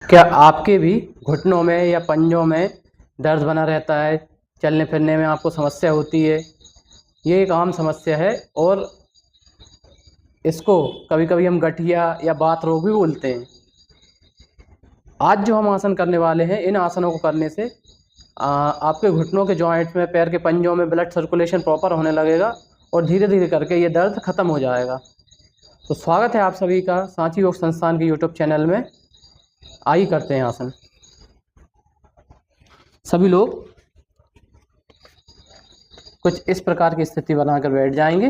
क्या आपके भी घुटनों में या पंजों में दर्द बना रहता है, चलने फिरने में आपको समस्या होती है? ये एक आम समस्या है और इसको कभी कभी हम गठिया या बात रोग भी बोलते हैं। आज जो हम आसन करने वाले हैं, इन आसनों को करने से आपके घुटनों के जॉइंट्स में, पैर के पंजों में ब्लड सर्कुलेशन प्रॉपर होने लगेगा और धीरे धीरे करके ये दर्द खत्म हो जाएगा। तो स्वागत है आप सभी का सांची योग संस्थान के यूट्यूब चैनल में। आइए करते हैं आसन। सभी लोग कुछ इस प्रकार की स्थिति बनाकर बैठ जाएंगे।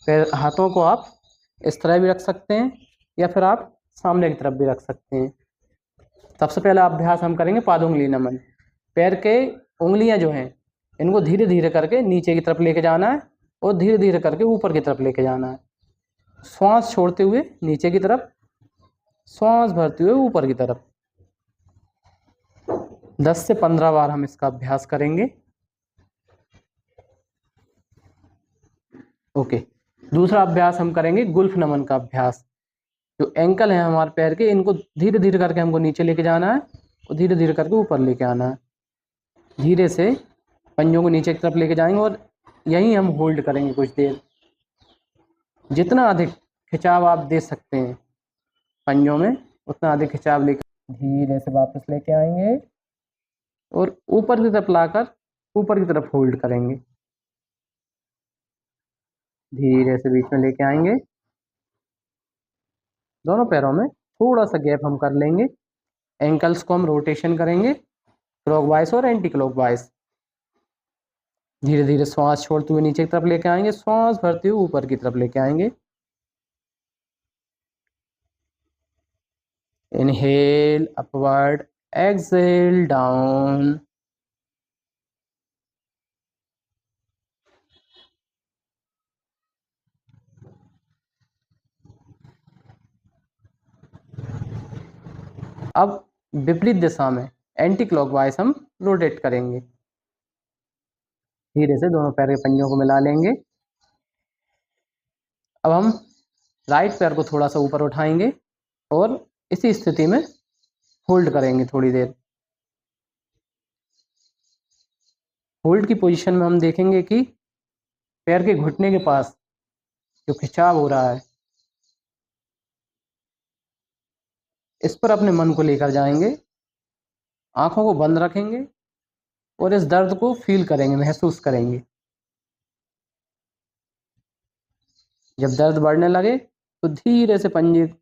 फिर हाथों को आप इस तरह भी रख सकते हैं या फिर आप सामने की तरफ भी रख सकते हैं। सबसे पहला अभ्यास हम करेंगे पादुंगली नमन। पैर के उंगलियां जो हैं, इनको धीरे धीरे करके नीचे की तरफ लेके जाना है और धीरे धीरे करके ऊपर की तरफ लेके जाना है। श्वास छोड़ते हुए नीचे की तरफ, श्वास भरते हुए ऊपर की तरफ। 10 से 15 बार हम इसका अभ्यास करेंगे। ओके। दूसरा अभ्यास हम करेंगे गुल्फ नमन का अभ्यास। जो एंकल है हमारे पैर के, इनको धीरे धीरे करके हमको नीचे लेके जाना है और धीरे धीरे करके ऊपर लेके आना है। धीरे से पंजों को नीचे की तरफ लेके जाएंगे और यहीं हम होल्ड करेंगे कुछ देर। जितना अधिक खिंचाव आप दे सकते हैं पंजों में, उतना अधिक खिंचाव लेकर धीरे से वापस लेके आएंगे और ऊपर की तरफ लाकर ऊपर की तरफ होल्ड करेंगे। धीरे से बीच में लेके आएंगे। दोनों पैरों में थोड़ा सा गैप हम कर लेंगे। एंकल्स को हम रोटेशन करेंगे क्लॉकवाइज और एंटी क्लॉकवाइज। धीरे धीरे श्वास छोड़ते हुए नीचे की तरफ लेके आएंगे, श्वास भरते हुए ऊपर की तरफ लेके आएंगे। Inhale upward, exhale down. अब विपरीत दिशा में एंटी क्लॉकवाइज हम रोटेट करेंगे। धीरे से दोनों पैर के पंजों को मिला लेंगे। अब हम राइट पैर को थोड़ा सा ऊपर उठाएंगे और इसी स्थिति में होल्ड करेंगे थोड़ी देर। होल्ड की पोजीशन में हम देखेंगे कि पैर के घुटने के पास जो खिंचाव हो रहा है, इस पर अपने मन को लेकर जाएंगे। आंखों को बंद रखेंगे और इस दर्द को फील करेंगे, महसूस करेंगे। जब दर्द बढ़ने लगे तो धीरे से पंजे,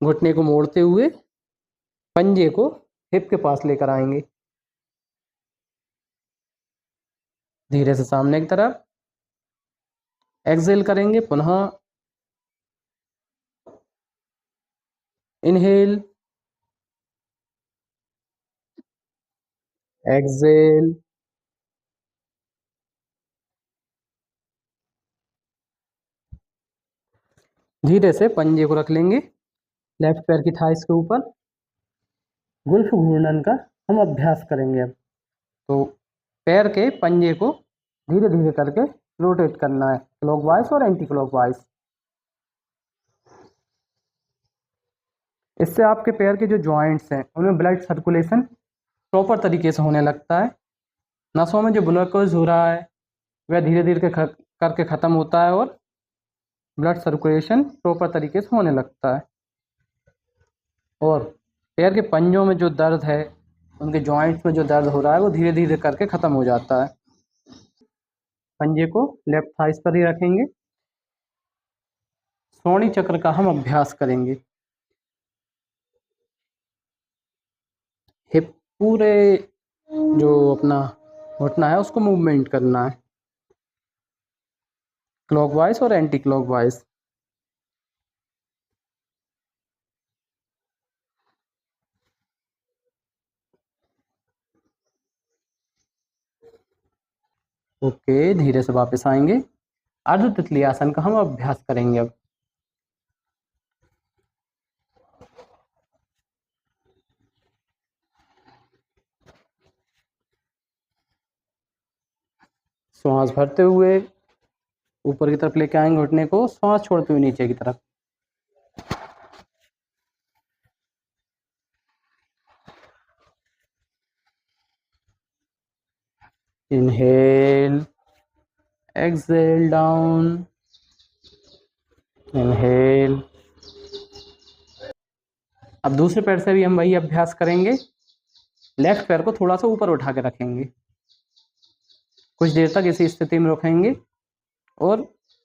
घुटने को मोड़ते हुए पंजे को हिप के पास लेकर आएंगे। धीरे से सामने की तरफ एक्सहेल करेंगे। पुनः इनहेल, एक्सहेल। धीरे से पंजे को रख लेंगे लेफ्ट पैर की थाइस के ऊपर। गुल्फ घूर्णन का हम अभ्यास करेंगे अब। तो पैर के पंजे को धीरे धीरे करके रोटेट करना है, क्लॉकवाइज और एंटी क्लॉकवाइज। इससे आपके पैर के जो जॉइंट्स हैं, उनमें ब्लड सर्कुलेशन प्रॉपर तरीके से होने लगता है। नसों में जो ग्लूकोज हो रहा है वह धीरे धीरे करके ख़त्म होता है और ब्लड सर्कुलेशन प्रॉपर तरीके से होने लगता है। और पैर के पंजों में जो दर्द है, उनके जॉइंट्स में जो दर्द हो रहा है, वो धीरे धीरे करके ख़त्म हो जाता है। पंजे को लेफ्ट थाइस पर ही रखेंगे। श्रोणी चक्र का हम अभ्यास करेंगे। हिप पूरे जो अपना घुटना है उसको मूवमेंट करना है, क्लॉकवाइज और एंटी क्लॉकवाइज। ओके। धीरे से वापस आएंगे। अर्ध तितली आसन का हम अभ्यास करेंगे अब। श्वास भरते हुए ऊपर की तरफ लेके आएंगे घुटने को, श्वास छोड़ते हुए नीचे की तरफ। Inhale, exhale down, inhale. अब दूसरे पैर से भी हम वही अभ्यास करेंगे। लेफ्ट पैर को थोड़ा सा ऊपर उठा के रखेंगे, कुछ देर तक इसी स्थिति में रखेंगे और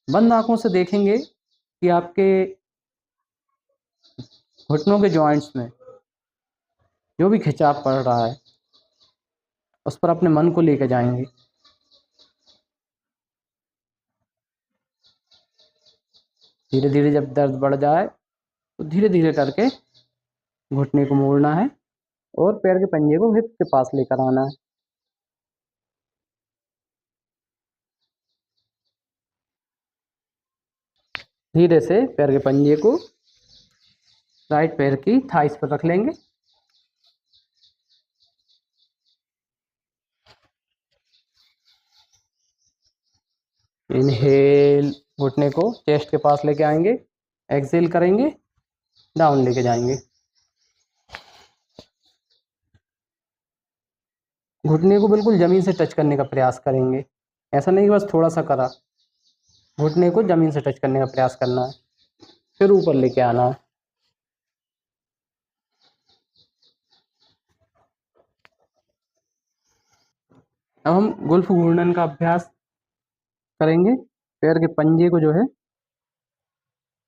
बंद आंखों से देखेंगे कि आपके घुटनों के जॉइंट्स में जो भी खिंचाव पड़ रहा है उस पर अपने मन को लेकर जाएंगे। धीरे धीरे जब दर्द बढ़ जाए तो धीरे धीरे करके घुटने को मोड़ना है और पैर के पंजे को हिप के पास लेकर आना है। धीरे से पैर के पंजे को राइट पैर की थाइस पर रख लेंगे। इनहेल, घुटने को चेस्ट के पास लेके आएंगे, एक्सहेल करेंगे, डाउन लेके जाएंगे। घुटने को बिल्कुल जमीन से टच करने का प्रयास करेंगे, ऐसा नहीं कि बस थोड़ा सा करा। घुटने को जमीन से टच करने का प्रयास करना है, फिर ऊपर लेके आना है। अब हम गुल्फ घूर्णन का अभ्यास करेंगे। पैर के पंजे को जो है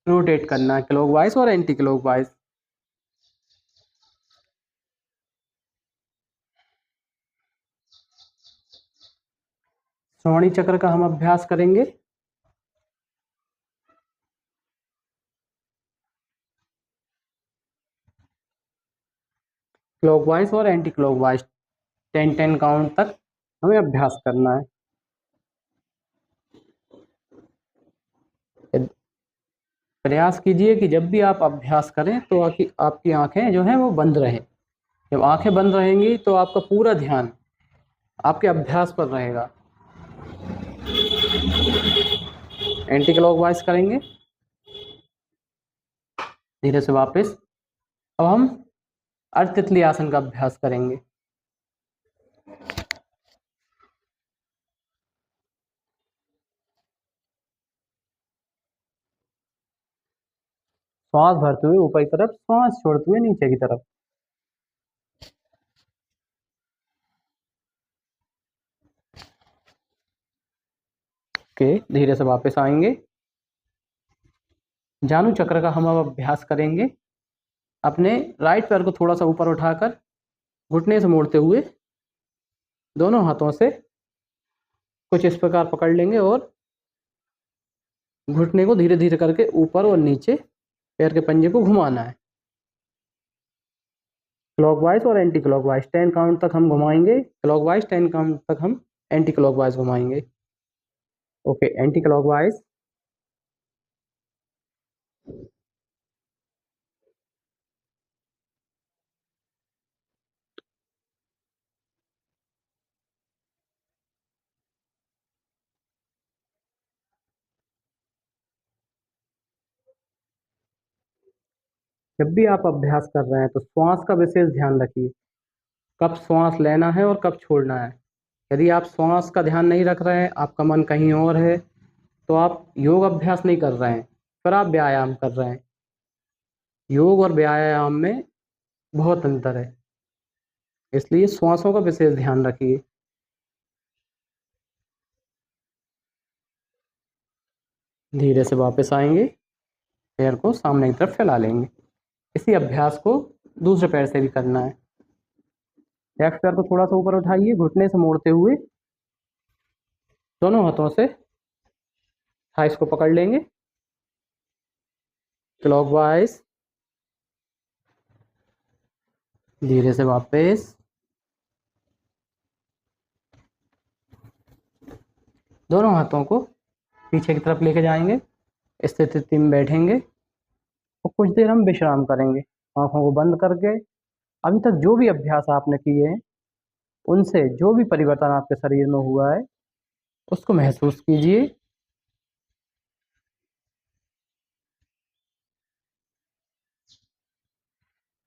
रोटेट करना है क्लॉकवाइज और एंटी क्लॉकवाइज। श्रोणी चक्र का हम अभ्यास करेंगे। क्लॉकवाइज और एंटी क्लॉकवाइज 10-10 काउंट तक हमें अभ्यास करना है। प्रयास कीजिए कि जब भी आप अभ्यास करें तो आपकी आंखें जो हैं वो बंद रहें। जब आंखें बंद रहेंगी तो आपका पूरा ध्यान आपके अभ्यास पर रहेगा। एंटी क्लॉकवाइज करेंगे धीरे से वापस। अब हम अर्ध तितली आसन का अभ्यास करेंगे। श्वास भरते हुए ऊपर की तरफ, श्वास छोड़ते हुए नीचे की तरफ। ओके, धीरे से वापस आएंगे। जानु चक्र का हम अब अभ्यास करेंगे। अपने राइट पैर को थोड़ा सा ऊपर उठाकर घुटने से मोड़ते हुए दोनों हाथों से कुछ इस प्रकार पकड़ लेंगे और घुटने को धीरे धीरे करके ऊपर और नीचे पैर के पंजे को घुमाना है। क्लॉकवाइज और एंटी क्लॉकवाइज 10 काउंट तक हम घुमाएंगे। क्लॉकवाइज 10 काउंट तक हम एंटी क्लॉकवाइज घुमाएंगे। Okay, anti clockwise. जब भी आप अभ्यास कर रहे हैं तो श्वास का विशेष ध्यान रखिए, कब श्वास लेना है और कब छोड़ना है। यदि आप श्वास का ध्यान नहीं रख रहे हैं, आपका मन कहीं और है, तो आप योग अभ्यास नहीं कर रहे हैं, फिर आप व्यायाम कर रहे हैं। योग और व्यायाम में बहुत अंतर है, इसलिए श्वासों का विशेष ध्यान रखिए। धीरे से वापस आएंगे, पैर को सामने की तरफ फैला लेंगे। इसी अभ्यास को दूसरे पैर से भी करना है। लेफ्ट पैर को थोड़ा सा ऊपर उठाइए, घुटने से मोड़ते हुए दोनों हाथों से थाइस को पकड़ लेंगे क्लॉकवाइज। धीरे से वापस। दोनों हाथों को पीछे की तरफ लेके जाएंगे, इस स्थिति में बैठेंगे और कुछ देर हम विश्राम करेंगे आंखों को बंद करके। अभी तक जो भी अभ्यास आपने किए हैं उनसे जो भी परिवर्तन आपके शरीर में हुआ है उसको महसूस कीजिए।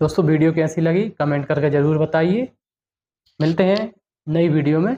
दोस्तों, वीडियो कैसी लगी कमेंट करके ज़रूर बताइए। मिलते हैं नई वीडियो में।